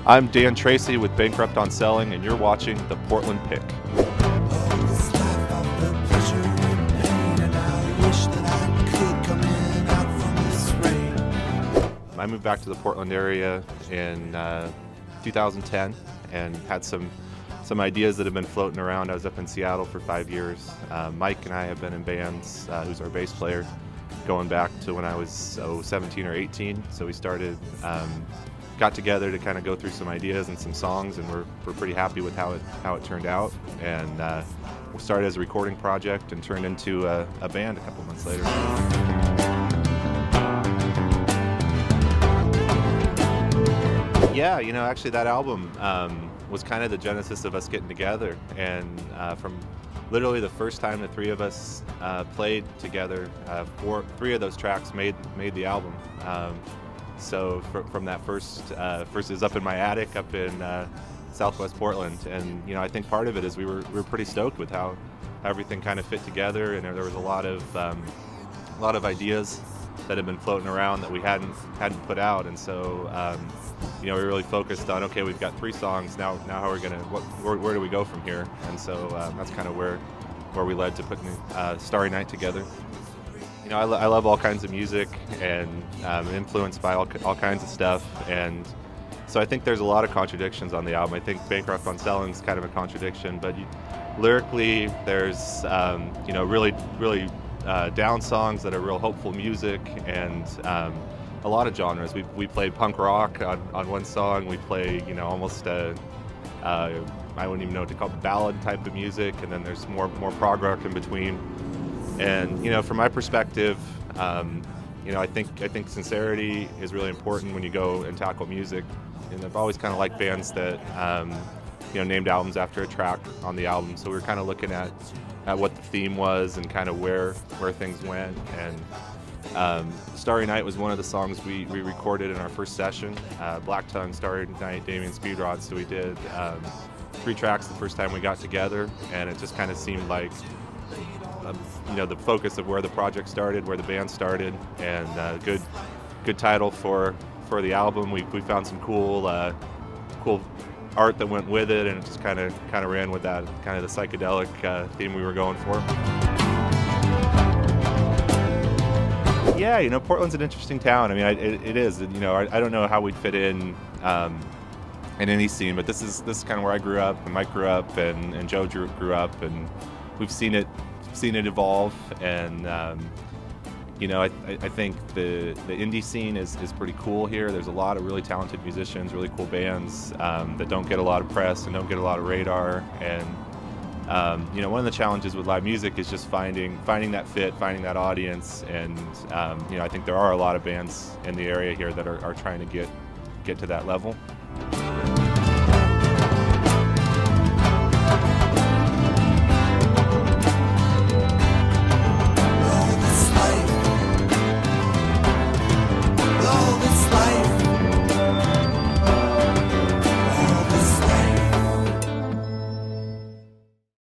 I'm Dan Tracy with Bankrupt on Selling, and you're watching the Portland Pick. I moved back to the Portland area in 2010 and had some ideas that have been floating around. I was up in Seattle for 5 years. Mike and I have been in bands, who's our bass player, going back to when I was 17 or 18. So we started, got together to kind of go through some ideas and some songs, and we're pretty happy with how it turned out. And we started as a recording project and turned into a band a couple months later. Yeah, you know, actually that album was kind of the genesis of us getting together, and from literally the first time the three of us played together, three of those tracks made the album. So from that first is up in my attic up in Southwest Portland, and you know, I think part of it is we were pretty stoked with how everything kind of fit together, and there was a lot of ideas that had been floating around that we hadn't put out, and so you know, we really focused on, okay, we've got 3 songs now. How are we gonna? Where do we go from here? And so that's kind of where we led to putting Starry Night together. You know, I love all kinds of music, and influenced by all kinds of stuff, and so I think there's a lot of contradictions on the album. I think Bankrupt on Selling is kind of a contradiction, but lyrically, there's you know, really down songs that are real hopeful music, and a lot of genres. We play punk rock on one song. We play, you know, almost I wouldn't even know what to call it, ballad type of music, and then there's more prog rock in between. And you know, from my perspective, you know, I think sincerity is really important when you go and tackle music. And I've always kind of liked bands that you know, named albums after a track on the album. So we were kind of looking at what the theme was and kind of where things went. And Starry Night was one of the songs we recorded in our first session. Black Tongue, Starry Night, Damien Speed Rod. So we did 3 tracks the first time we got together, and it just kind of seemed like you know, the focus of where the project started, where the band started, and good title for the album. We found some cool art that went with it, and it just kind of ran with that kind of the psychedelic theme we were going for. Yeah, you know, Portland's an interesting town. I mean, it is. You know, I don't know how we'd fit in any scene, but this is kind of where I grew up, and Mike grew up, and Joe grew up, and we've seen it evolve. And you know, I think the indie scene is pretty cool here. There's a lot of really talented musicians, really cool bands that don't get a lot of press and don't get a lot of radar. And you know, one of the challenges with live music is just finding that fit, finding that audience. And you know, I think there are a lot of bands in the area here that are trying to get to that level.